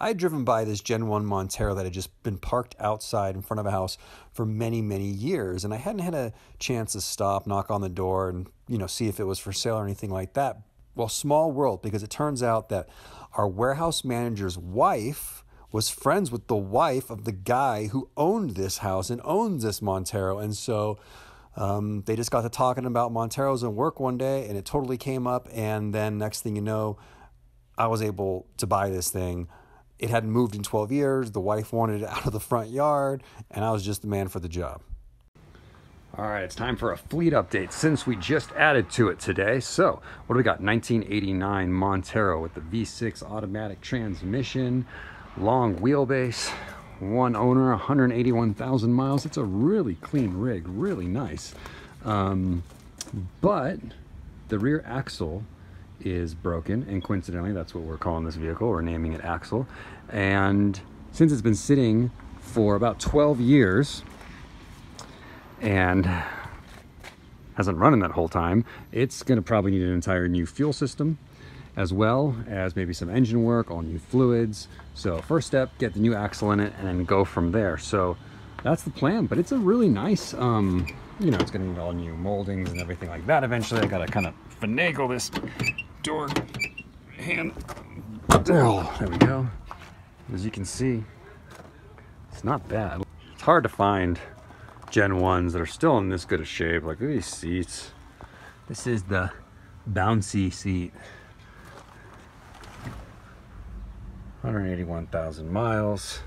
I had driven by this Gen 1 Montero that had just been parked outside in front of a house for many, many years. And I hadn't had a chance to stop, knock on the door, and, see if it was for sale or anything like that. Well, small world, because it turns out that our warehouse manager's wife was friends with the wife of the guy who owned this house and owns this Montero. And so they just got to talking about Monteros at work one day, and it totally came up. And then next thing you know, I was able to buy this thing. It hadn't moved in 12 years. The wife wanted it out of the front yard, and I was just the man for the job. All right, it's time for a fleet update since we just added to it today. So what do we got? 1989 Montero with the V6 automatic transmission, long wheelbase, one owner, 181,000 miles. It's a really clean rig, really nice. But the rear axle is broken, and coincidentally that's what we're calling this vehicle. We're naming it Axle. And since it's been sitting for about 12 years and hasn't run in that whole time, it's gonna probably need an entire new fuel system, as well as maybe some engine work, all new fluids. So first step, get the new axle in it and then go from there. So that's the plan, but it's a really nice, it's gonna need all new moldings and everything like that. Eventually I gotta kind of finagle this door hand. Oh, there we go. As you can see, it's not bad. It's hard to find Gen 1s that are still in this good a shape. Like, look at these seats. This is the bouncy seat. 181,000 miles.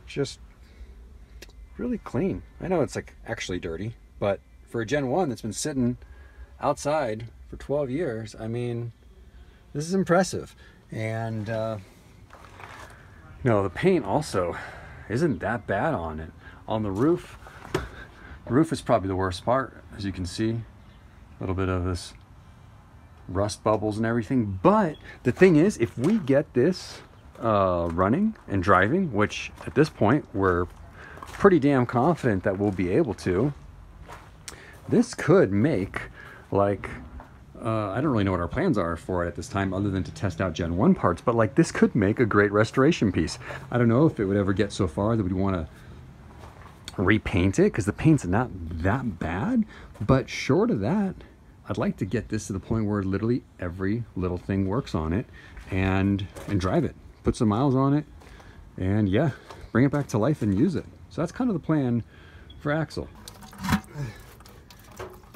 Just really clean. I know it's like actually dirty, but for a Gen 1 that's been sitting outside for 12 years, I mean, this is impressive. And the paint also isn't that bad on it. On the roof is probably the worst part. As you can see, a little bit of this rust bubbles and everything. But the thing is, if we get this running and driving, which at this point we're pretty damn confident that we'll be able to, this could make, like, I don't really know what our plans are for it at this time other than to test out Gen 1 parts, but like this could make a great restoration piece. I don't know if it would ever get so far that we'd want to repaint it, because the paint's not that bad, but short of that, I'd like to get this to the point where literally every little thing works on it, and drive it, put some miles on it, and yeah, bring it back to life and use it. So that's kind of the plan for Axle.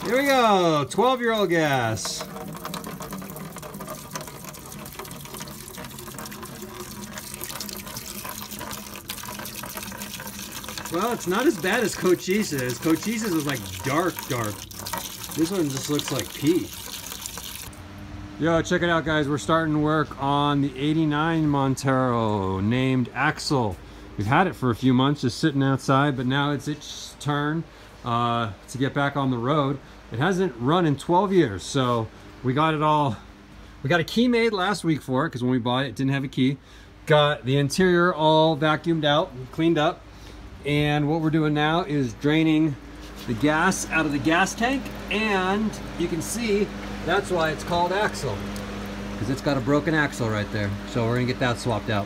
Here we go, 12-year-old gas. Well, it's not as bad as Cochise's. Cochise's was like dark. This one just looks like pee. Yo, check it out, guys. We're starting work on the 89 Montero named Axle. We've had it for a few months just sitting outside, but now it's its turn to get back on the road. It hasn't run in 12 years, so we got it all. We got a key made last week for it, because when we bought it, it didn't have a key. Got the interior all vacuumed out, cleaned up. And what we're doing now is draining the gas out of the gas tank, and you can see that's why it's called Axle, because it's got a broken axle right there. So we're gonna get that swapped out.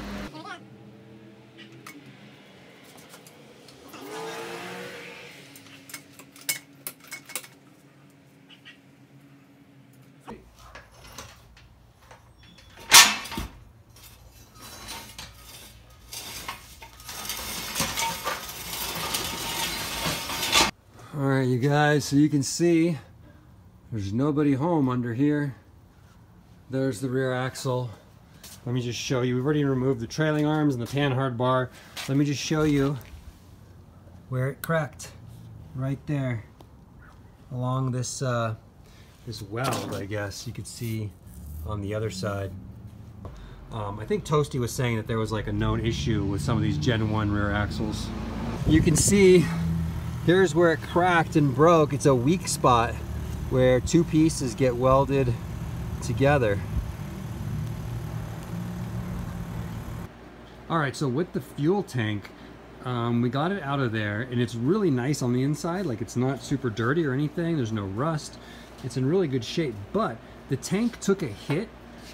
All right, you guys, so you can see there's nobody home under here. There's the rear axle. Let me just show you. We've already removed the trailing arms and the panhard bar. Let me just show you where it cracked. Right there, along this this weld, I guess you could see on the other side. I think Toasty was saying that there was like a known issue with some of these Gen 1 rear axles. You can see here's where it cracked and broke. It's a weak spot where two pieces get welded together. All right, so with the fuel tank, we got it out of there, and it's really nice on the inside. Like, it's not super dirty or anything. There's no rust. It's in really good shape, but the tank took a hit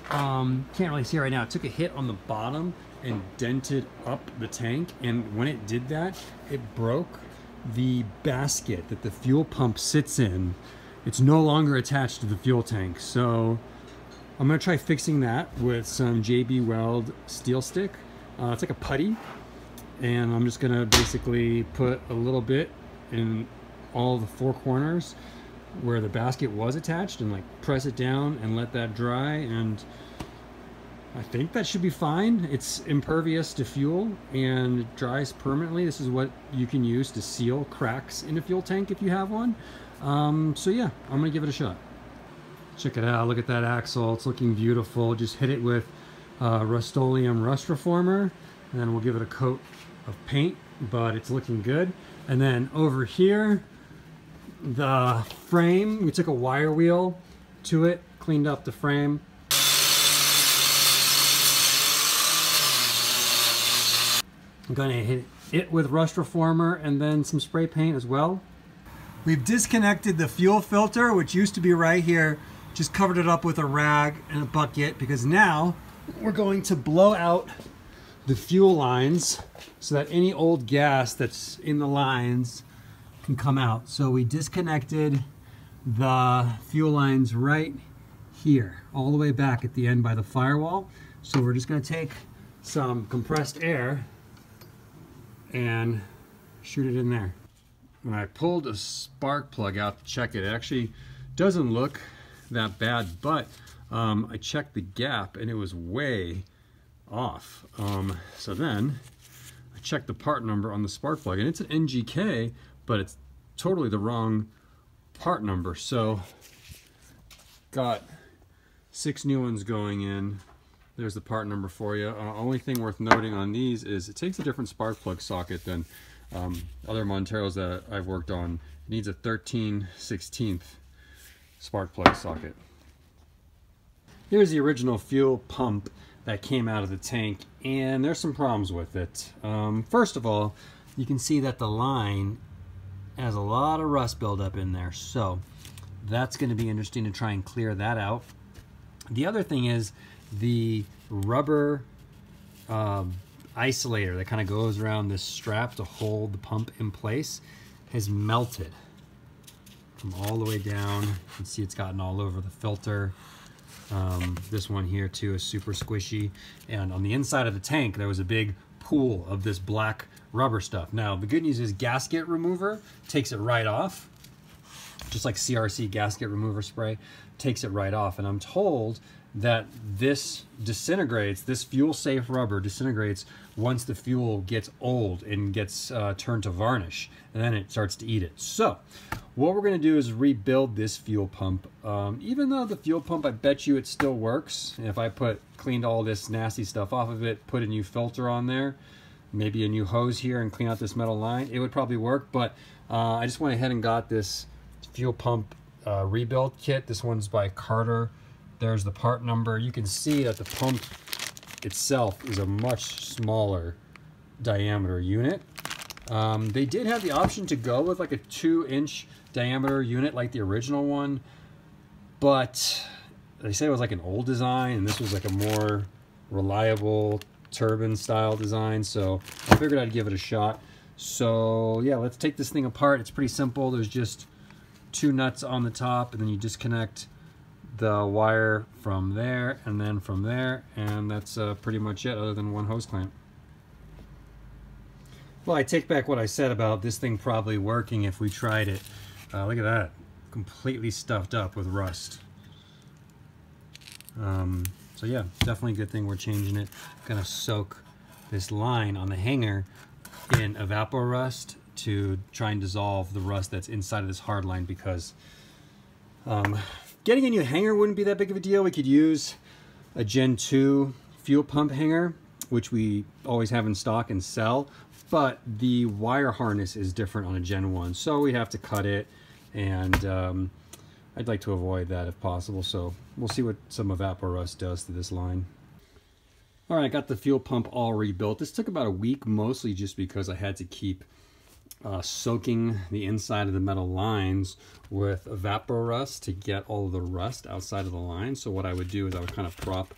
can't really see it right now. It took a hit on the bottom and dented up the tank, and when it did that, it broke the basket that the fuel pump sits in. It's no longer attached to the fuel tank, so I'm gonna try fixing that with some JB Weld steel stick. It's like a putty, and I'm just gonna basically put a little bit in all the four corners where the basket was attached and like press it down and let that dry, and I think that should be fine. It's impervious to fuel and it dries permanently. This is what you can use to seal cracks in a fuel tank if you have one. So yeah, I'm gonna give it a shot. Check it out, look at that axle, it's looking beautiful. Just hit it with Rust-Oleum rust reformer, and then we'll give it a coat of paint, but it's looking good. And then over here, the frame, we took a wire wheel to it, cleaned up the frame. I'm gonna hit it with rust reformer and then some spray paint as well. We've disconnected the fuel filter, which used to be right here, just covered it up with a rag and a bucket, because now we're going to blow out the fuel lines so that any old gas that's in the lines can come out. So we disconnected the fuel lines right here, all the way back at the end by the firewall. So we're just gonna take some compressed air and shoot it in there. When I pulled a spark plug out to check it, it actually doesn't look that bad, but I checked the gap and it was way off. So then I checked the part number on the spark plug, and it's an NGK, but it's totally the wrong part number. So got 6 new ones going in. There's the part number for you. Only thing worth noting on these is it takes a different spark plug socket than other Monteros that I've worked on. It needs a 13/16 spark plug socket. Here's the original fuel pump that came out of the tank, and there's some problems with it. First of all, you can see that the line has a lot of rust buildup in there, so that's going to be interesting to try and clear that out. The other thing is the rubber isolator that kind of goes around this strap to hold the pump in place has melted from all the way down. You can see it's gotten all over the filter. This one here too is super squishy, and on the inside of the tank there was a big pool of this black rubber stuff. Now the good news is gasket remover takes it right off, just like CRC gasket remover spray takes it right off, and I'm told that this disintegrates, this fuel safe rubber disintegrates once the fuel gets old and gets turned to varnish, and then it starts to eat it. So what we're going to do is rebuild this fuel pump. Even though the fuel pump, I bet you it still works. If I cleaned all this nasty stuff off of it, put a new filter on there, maybe a new hose here, and clean out this metal line, it would probably work. But I just went ahead and got this fuel pump rebuild kit. This one's by Carter. There's the part number. You can see that the pump itself is a much smaller diameter unit. They did have the option to go with like a 2-inch diameter unit like the original one, but they said it was like an old design and this was like a more reliable turbine style design, so I figured I'd give it a shot. So yeah, let's take this thing apart. It's pretty simple. There's just 2 nuts on the top, and then you disconnect the wire from there and then from there, and that's pretty much it, other than one hose clamp. Well, I take back what I said about this thing probably working if we tried it. Look at that, completely stuffed up with rust. So yeah, definitely a good thing we're changing it. Gonna soak this line on the hanger in Evapor-Rust to try and dissolve the rust that's inside of this hard line, because getting a new hanger wouldn't be that big of a deal. We could use a Gen 2 fuel pump hanger, which we always have in stock and sell, but the wire harness is different on a Gen 1, so we'd have to cut it, and I'd like to avoid that if possible, so we'll see what some Evapor-Rust does to this line. All right, I got the fuel pump all rebuilt. This took about a week, mostly just because I had to keep soaking the inside of the metal lines with evaporust to get all of the rust outside of the line. So what I would do is I would kind of prop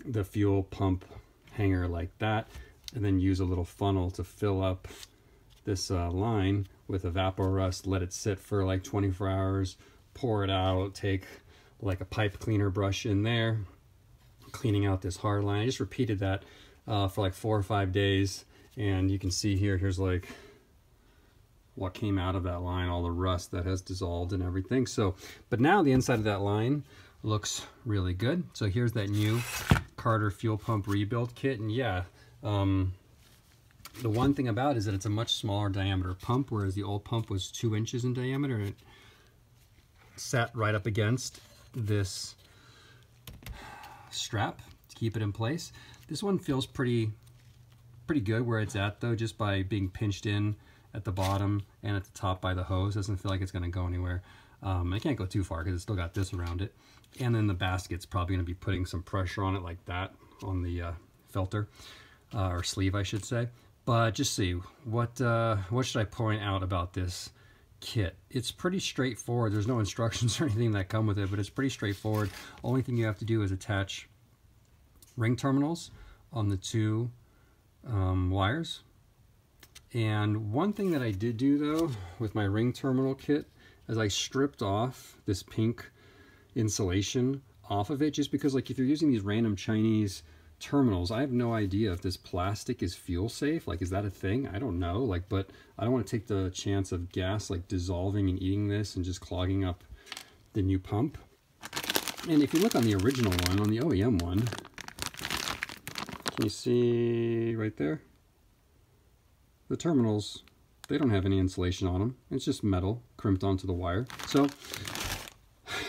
the fuel pump hanger like that, and then use a little funnel to fill up this line with evaporust, let it sit for like 24 hours, pour it out, take like a pipe cleaner brush in there, cleaning out this hard line. I just repeated that for like 4 or 5 days, and you can see here's like what came out of that line, all the rust that has dissolved and everything. So, but now the inside of that line looks really good. So here's that new Carter fuel pump rebuild kit, and yeah, the one thing about it is that it's a much smaller diameter pump, whereas the old pump was 2 inches in diameter, and it sat right up against this strap to keep it in place. This one feels pretty good where it's at though, just by being pinched in at the bottom and at the top by the hose. Doesn't feel like it's going to go anywhere. I can't go too far because it's still got this around it, and then the basket's probably going to be putting some pressure on it like that on the filter or sleeve, I should say. But just see what should I point out about this kit? It's pretty straightforward. There's no instructions or anything that come with it, but it's pretty straightforward. Only thing you have to do is attach ring terminals on the 2 wires. And one thing that I did do though with my ring terminal kit is I stripped off this pink insulation off of it, just because like if you're using these random Chinese terminals, I have no idea if this plastic is fuel safe. Like, is that a thing? I don't know. Like, but I don't want to take the chance of gas like dissolving and eating this and just clogging up the new pump. And if you look on the original one, on the OEM one, can you see right there? The terminals, they don't have any insulation on them. It's just metal crimped onto the wire. So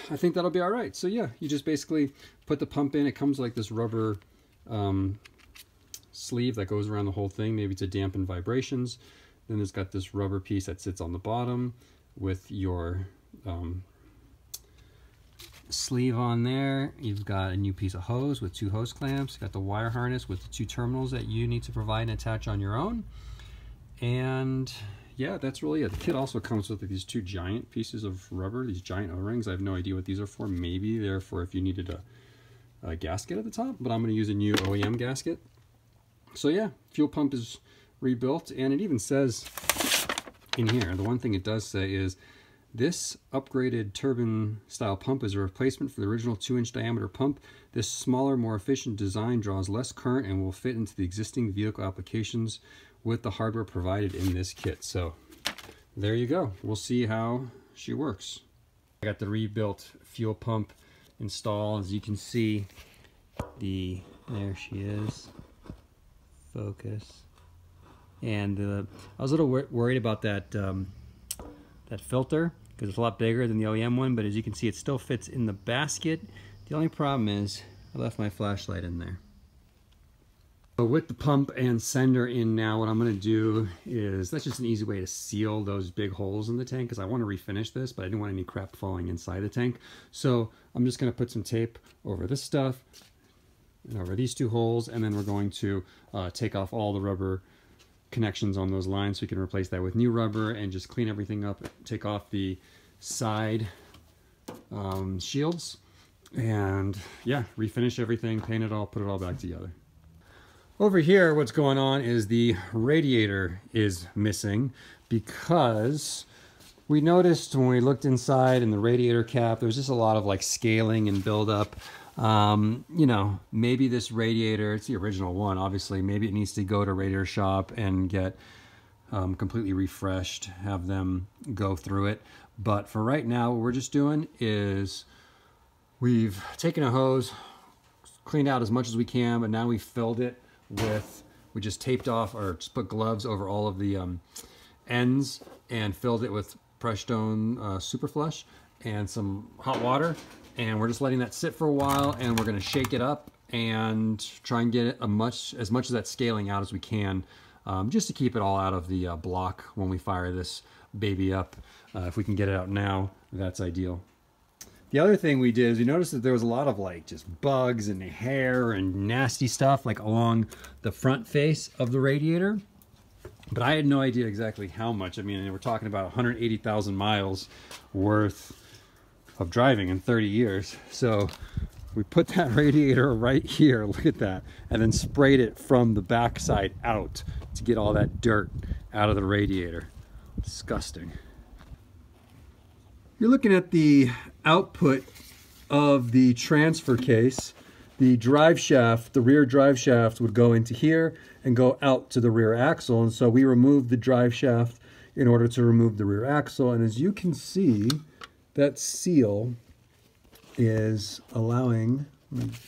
I think that'll be all right. So yeah, you just basically put the pump in. It comes like this rubber sleeve that goes around the whole thing, maybe to dampen vibrations. Then it's got this rubber piece that sits on the bottom with your sleeve on there. You've got a new piece of hose with 2 hose clamps. You've got the wire harness with the 2 terminals that you need to provide and attach on your own. And yeah, that's really it. The kit also comes with these 2 giant pieces of rubber, these giant O-rings. I have no idea what these are for. Maybe they're for if you needed a gasket at the top, but I'm going to use a new OEM gasket. So yeah, fuel pump is rebuilt, and it even says in here, the one thing it does say is, this upgraded turbine style pump is a replacement for the original 2-inch diameter pump. This smaller, more efficient design draws less current and will fit into the existing vehicle applications with the hardware provided in this kit. So there you go. We'll see how she works. I got the rebuilt fuel pump installed. As you can see, there she is. Focus. And I was a little worried about that that filter because it's a lot bigger than the OEM one, but as you can see, it still fits in the basket. The only problem is I left my flashlight in there. So with the pump and sender in now, what I'm going to do is, that's just an easy way to seal those big holes in the tank, because I want to refinish this, but I didn't want any crap falling inside the tank. So I'm just going to put some tape over this stuff and over these 2 holes, and then we're going to take off all the rubber connections on those lines so we can replace that with new rubber and just clean everything up, take off the side shields, and yeah, refinish everything, paint it all, put it all back together. Over here, what's going on is the radiator is missing, because we noticed when we looked inside in the radiator cap, there's just a lot of like scaling and buildup. You know, maybe this radiator, it's the original one, obviously, maybe it needs to go to Radiator Shop and get completely refreshed, have them go through it. But for right now, what we're just doing is we've taken a hose, cleaned out as much as we can, but now we filled it with, we just taped off or just put gloves over all of the ends and filled it with Prestone Super Flush and some hot water, and we're just letting that sit for a while, and we're going to shake it up and try and get it as much of that scaling out as we can, just to keep it all out of the block when we fire this baby up. If we can get it out now, that's ideal. The other thing we did is we noticed that there was a lot of like just bugs and hair and nasty stuff like along the front face of the radiator. But I had no idea exactly how much. I mean, we're talking about 180,000 miles worth of driving in 30 years. So we put that radiator right here, look at that, and then sprayed it from the backside out to get all that dirt out of the radiator. Disgusting. You're looking at the output of the transfer case. The drive shaft, the rear drive shaft would go into here and go out to the rear axle. And so we removed the drive shaft in order to remove the rear axle. And as you can see, that seal is allowing,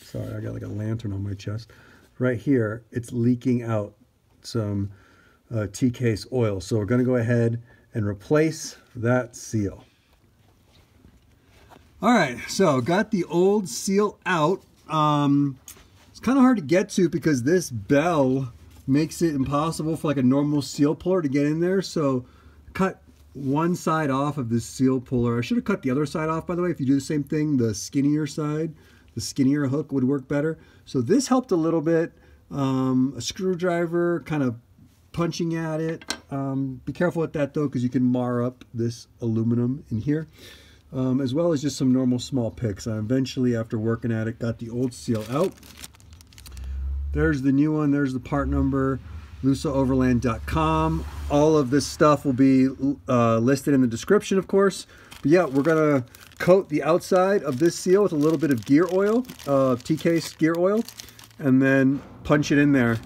sorry, I got like a lantern on my chest. Right here, it's leaking out some T-case oil. So we're gonna go ahead and replace that seal. All right, so got the old seal out. It's kind of hard to get to because this bell makes it impossible for like a normal seal puller to get in there. So cut one side off of this seal puller. I should have cut the other side off, by the way. If you do the same thing, the skinnier side, the skinnier hook would work better. So this helped a little bit. A screwdriver kind of punching at it. Be careful with that though, because you can mar up this aluminum in here. As well as just some normal small picks. I eventually, after working at it, got the old seal out. There's the new one. There's the part number, lusaoverland.com. All of this stuff will be listed in the description, of course. But yeah, we're going to coat the outside of this seal with a little bit of gear oil, T-case gear oil, and then punch it in there